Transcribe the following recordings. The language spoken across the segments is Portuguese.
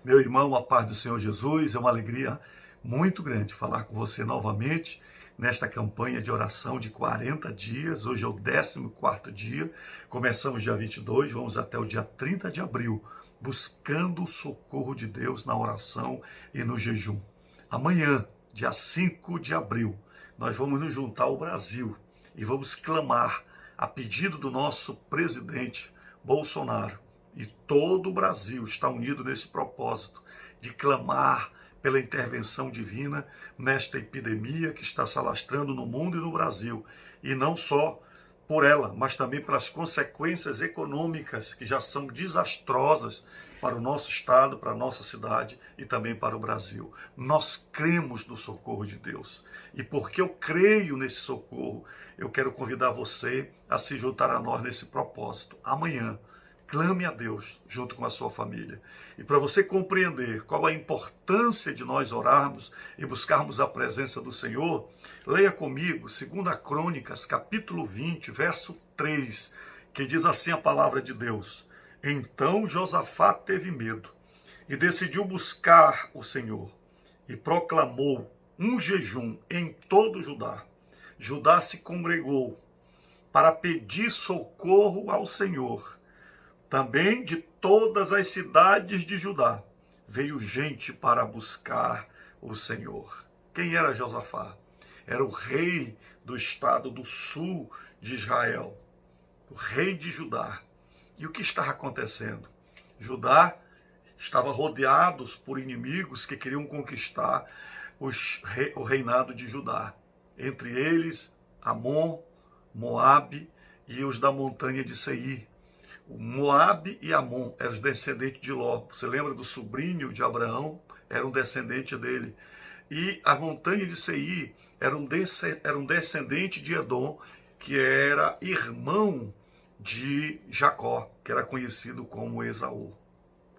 Meu irmão, a paz do Senhor Jesus, é uma alegria muito grande falar com você novamente nesta campanha de oração de 40 dias. Hoje é o 14º dia, começamos dia 22, vamos até o dia 30 de abril, buscando o socorro de Deus na oração e no jejum. Amanhã, dia 5 de abril, nós vamos nos juntar ao Brasil e vamos clamar a pedido do nosso presidente Bolsonaro. E todo o Brasil está unido nesse propósito de clamar pela intervenção divina nesta epidemia que está se alastrando no mundo e no Brasil. E não só por ela, mas também pelas consequências econômicas que já são desastrosas para o nosso estado, para a nossa cidade e também para o Brasil. Nós cremos no socorro de Deus. E porque eu creio nesse socorro, eu quero convidar você a se juntar a nós nesse propósito. Amanhã, clame a Deus junto com a sua família. E para você compreender qual a importância de nós orarmos e buscarmos a presença do Senhor, leia comigo 2 Crônicas, capítulo 20, verso 3, que diz assim a palavra de Deus. Então Josafá teve medo e decidiu buscar o Senhor e proclamou um jejum em todo Judá. Judá se congregou para pedir socorro ao Senhor. Também de todas as cidades de Judá veio gente para buscar o Senhor. Quem era Josafá? Era o rei do estado do sul de Israel, o rei de Judá. E o que estava acontecendo? Judá estava rodeado por inimigos que queriam conquistar o reinado de Judá. Entre eles, Amon, Moabe e os da montanha de Seir. O Moabe e Amon eram os descendentes de Ló. Você lembra do sobrinho de Abraão? Era um descendente dele. E a montanha de Seir era um descendente de Edom, que era irmão de Jacó, que era conhecido como Esaú.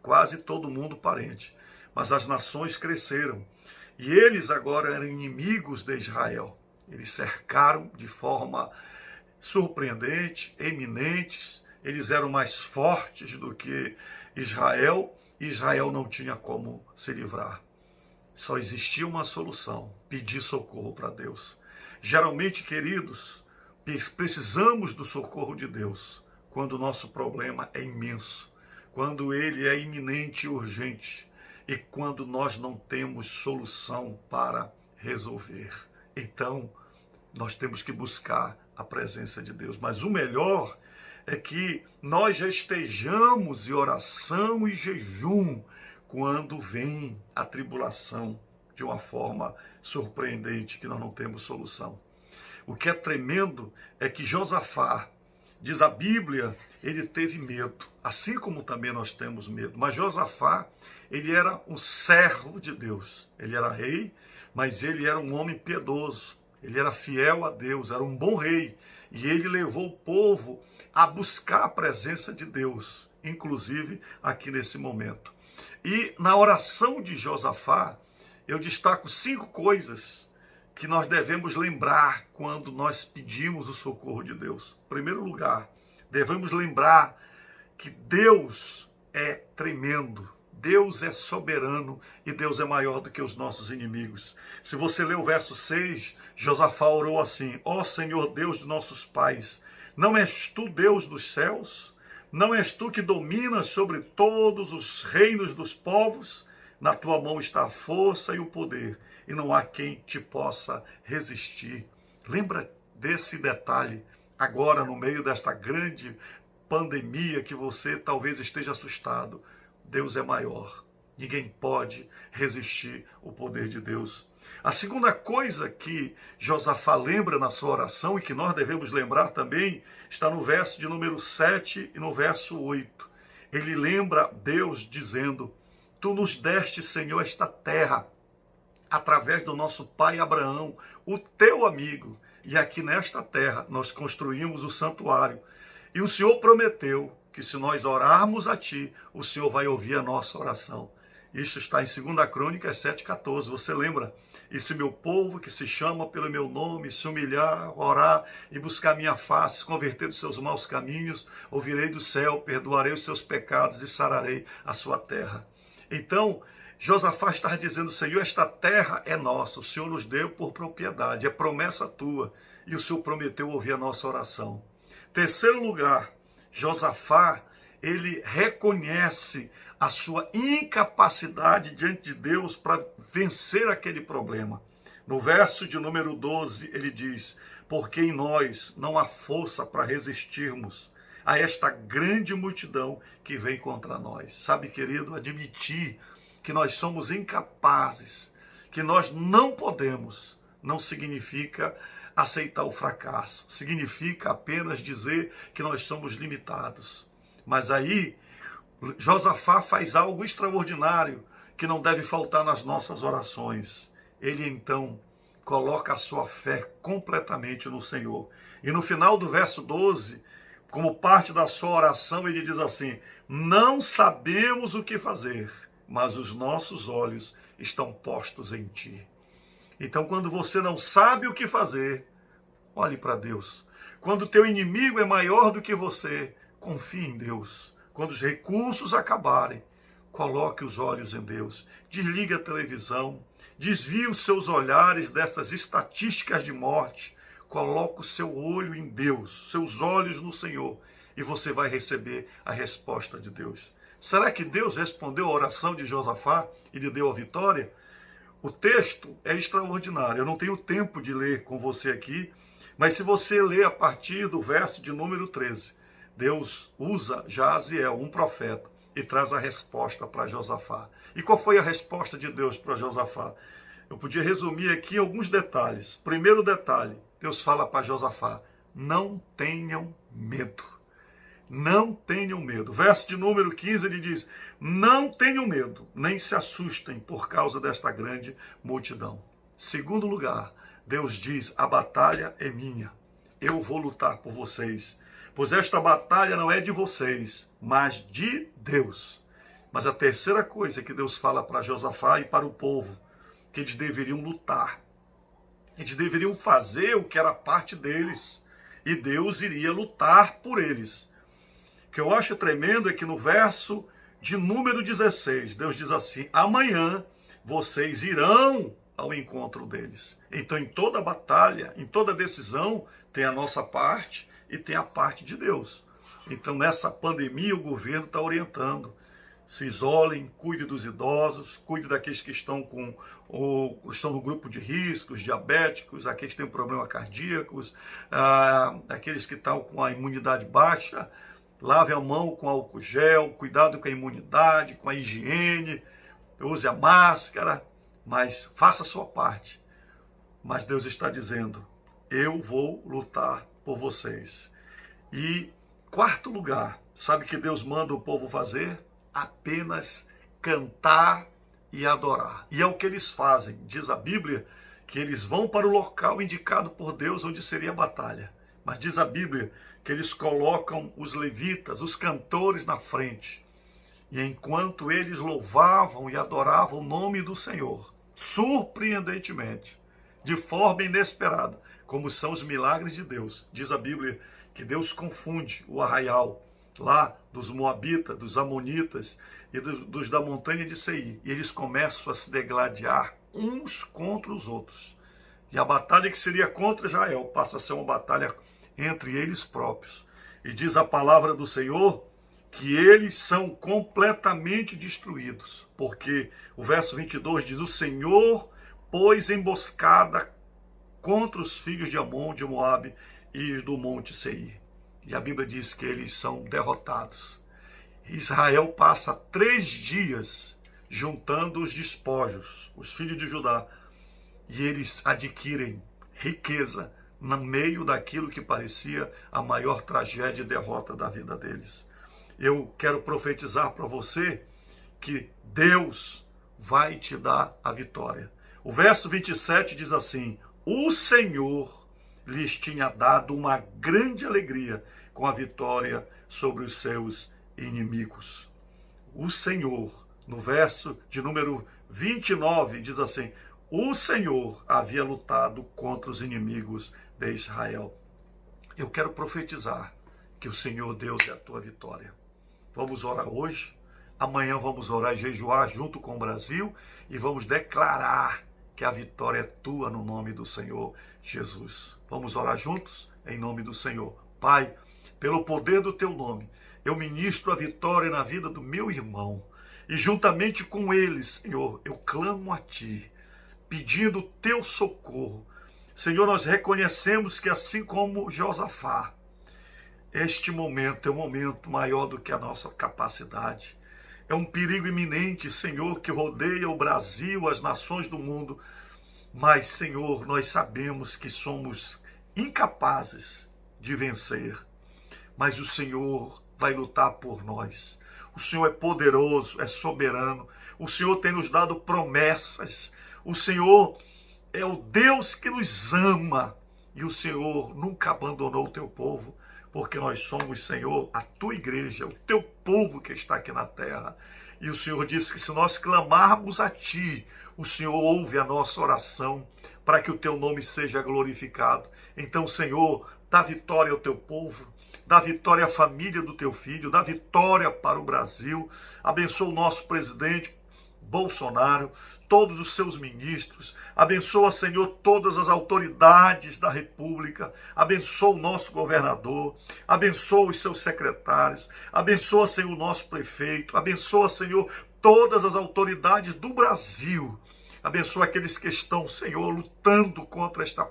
Quase todo mundo parente. Mas as nações cresceram. E eles agora eram inimigos de Israel. Eles cercaram de forma surpreendente, eminentes. Eles eram mais fortes do que Israel, e Israel não tinha como se livrar. Só existia uma solução: pedir socorro para Deus. Geralmente, queridos, precisamos do socorro de Deus quando o nosso problema é imenso, quando ele é iminente e urgente, e quando nós não temos solução para resolver. Então, nós temos que buscar a presença de Deus. Mas o melhor é que nós já estejamos em oração e jejum quando vem a tribulação de uma forma surpreendente, que nós não temos solução. O que é tremendo é que Josafá, diz a Bíblia, ele teve medo, assim como também nós temos medo. Mas Josafá, ele era um servo de Deus. Ele era rei, mas ele era um homem piedoso. Ele era fiel a Deus, era um bom rei. E ele levou o povo a buscar a presença de Deus, inclusive aqui nesse momento. E na oração de Josafá, eu destaco 5 coisas que nós devemos lembrar quando nós pedimos o socorro de Deus. Em primeiro lugar, devemos lembrar que Deus é tremendo. Deus é soberano e Deus é maior do que os nossos inimigos. Se você ler o verso 6, Josafá orou assim: ó Senhor Deus de nossos pais, não és tu Deus dos céus? Não és tu que dominas sobre todos os reinos dos povos? Na tua mão está a força e o poder, e não há quem te possa resistir. Lembra desse detalhe agora no meio desta grande pandemia que você talvez esteja assustado. Deus é maior. Ninguém pode resistir ao poder de Deus. A segunda coisa que Josafá lembra na sua oração e que nós devemos lembrar também está no verso de número 7 e no verso 8. Ele lembra Deus dizendo: tu nos deste, Senhor, esta terra através do nosso pai Abraão, o teu amigo. E aqui nesta terra nós construímos o santuário. E o Senhor prometeu que se nós orarmos a ti, o Senhor vai ouvir a nossa oração. Isso está em 2 Crônicas 7,14. Você lembra? E se meu povo, que se chama pelo meu nome, se humilhar, orar e buscar minha face, converter dos seus maus caminhos, ouvirei do céu, perdoarei os seus pecados e sararei a sua terra. Então, Josafá está dizendo: Senhor, esta terra é nossa, o Senhor nos deu por propriedade, é promessa tua, e o Senhor prometeu ouvir a nossa oração. Terceiro lugar, Josafá, ele reconhece a sua incapacidade diante de Deus para vencer aquele problema. No verso de número 12, ele diz: porque em nós não há força para resistirmos a esta grande multidão que vem contra nós. Sabe, querido, admitir que nós somos incapazes, que nós não podemos, não significa aceitar o fracasso. Significa apenas dizer que nós somos limitados. Mas aí, Josafá faz algo extraordinário que não deve faltar nas nossas orações. Ele então coloca a sua fé completamente no Senhor. E no final do verso 12, como parte da sua oração, ele diz assim: não sabemos o que fazer, mas os nossos olhos estão postos em ti. Então, quando você não sabe o que fazer, olhe para Deus. Quando o teu inimigo é maior do que você, confie em Deus. Quando os recursos acabarem, coloque os olhos em Deus. Desligue a televisão, desvie os seus olhares dessas estatísticas de morte. Coloque o seu olho em Deus, seus olhos no Senhor, e você vai receber a resposta de Deus. Será que Deus respondeu a oração de Josafá e lhe deu a vitória? O texto é extraordinário. Eu não tenho tempo de ler com você aqui, mas se você ler a partir do verso de número 13, Deus usa Jaziel, um profeta, e traz a resposta para Josafá. E qual foi a resposta de Deus para Josafá? Eu podia resumir aqui alguns detalhes. Primeiro detalhe, Deus fala para Josafá: não tenham medo. Não tenham medo. Verso de número 15, ele diz: não tenham medo, nem se assustem por causa desta grande multidão. Segundo lugar, Deus diz: a batalha é minha, eu vou lutar por vocês, pois esta batalha não é de vocês, mas de Deus. Mas a terceira coisa que Deus fala para Josafá e para o povo, que eles deveriam lutar. Eles deveriam fazer o que era parte deles, e Deus iria lutar por eles. O que eu acho tremendo é que no verso de número 16, Deus diz assim: amanhã vocês irão ao encontro deles. Então, em toda batalha, em toda decisão, tem a nossa parte e tem a parte de Deus. Então, nessa pandemia, o governo está orientando: se isolem, cuide dos idosos, cuide daqueles que estão estão no grupo de riscos, diabéticos, aqueles que têm problema cardíacos, aqueles que estão com a imunidade baixa. Lave a mão com álcool gel, cuidado com a imunidade, com a higiene, use a máscara, mas faça a sua parte. Mas Deus está dizendo: eu vou lutar por vocês. E quarto lugar, sabe o que Deus manda o povo fazer? Apenas cantar e adorar. E é o que eles fazem. Diz a Bíblia que eles vão para o local indicado por Deus onde seria a batalha. Mas diz a Bíblia que eles colocam os levitas, os cantores na frente. E enquanto eles louvavam e adoravam o nome do Senhor, surpreendentemente, de forma inesperada, como são os milagres de Deus, diz a Bíblia que Deus confunde o arraial lá dos Moabitas, dos Amonitas e dos da montanha de Seir. E eles começam a se degladiar uns contra os outros. E a batalha que seria contra Israel passa a ser uma batalha entre eles próprios. E diz a palavra do Senhor que eles são completamente destruídos. Porque o verso 22 diz: o Senhor pôs emboscada contra os filhos de Amon, de Moabe e do monte Seir. E a Bíblia diz que eles são derrotados. Israel passa 3 dias juntando os despojos, os filhos de Judá, e eles adquirem riqueza no meio daquilo que parecia a maior tragédia e derrota da vida deles. Eu quero profetizar para você que Deus vai te dar a vitória. O verso 27 diz assim: o Senhor lhes tinha dado uma grande alegria com a vitória sobre os seus inimigos. O Senhor, no verso de número 29, diz assim: o Senhor havia lutado contra os inimigos de Israel. Eu quero profetizar que o Senhor Deus é a tua vitória. Vamos orar hoje, Amanhã vamos orar e jejuar junto com o Brasil e vamos declarar que a vitória é tua no nome do Senhor Jesus. Vamos orar juntos em nome do Senhor. Pai, pelo poder do teu nome, eu ministro a vitória na vida do meu irmão e juntamente com ele, Senhor, eu clamo a ti, pedindo o teu socorro. Senhor, nós reconhecemos que assim como Josafá, este momento é um momento maior do que a nossa capacidade. É um perigo iminente, Senhor, que rodeia o Brasil, as nações do mundo. Mas, Senhor, nós sabemos que somos incapazes de vencer. Mas o Senhor vai lutar por nós. O Senhor é poderoso, é soberano. O Senhor tem nos dado promessas. O Senhor é o Deus que nos ama. E o Senhor nunca abandonou o teu povo, porque nós somos, Senhor, a tua igreja, o teu povo que está aqui na terra. E o Senhor disse que se nós clamarmos a ti, o Senhor ouve a nossa oração, para que o teu nome seja glorificado. Então, Senhor, dá vitória ao teu povo, dá vitória à família do teu filho, dá vitória para o Brasil. Abençoa o nosso presidente Bolsonaro, todos os seus ministros, abençoa, Senhor, todas as autoridades da República, abençoa o nosso governador, abençoa os seus secretários, abençoa, Senhor, o nosso prefeito, abençoa, Senhor, todas as autoridades do Brasil, abençoa aqueles que estão, Senhor, lutando contra esta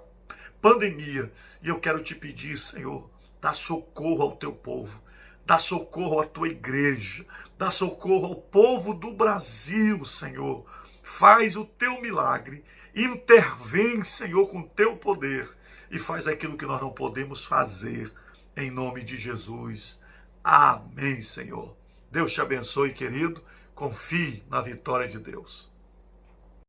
pandemia. E eu quero te pedir, Senhor, dá socorro ao teu povo, dá socorro à tua igreja, dá socorro ao povo do Brasil, Senhor. Faz o teu milagre, intervém, Senhor, com o teu poder e faz aquilo que nós não podemos fazer, em nome de Jesus. Amém, Senhor. Deus te abençoe, querido. Confie na vitória de Deus.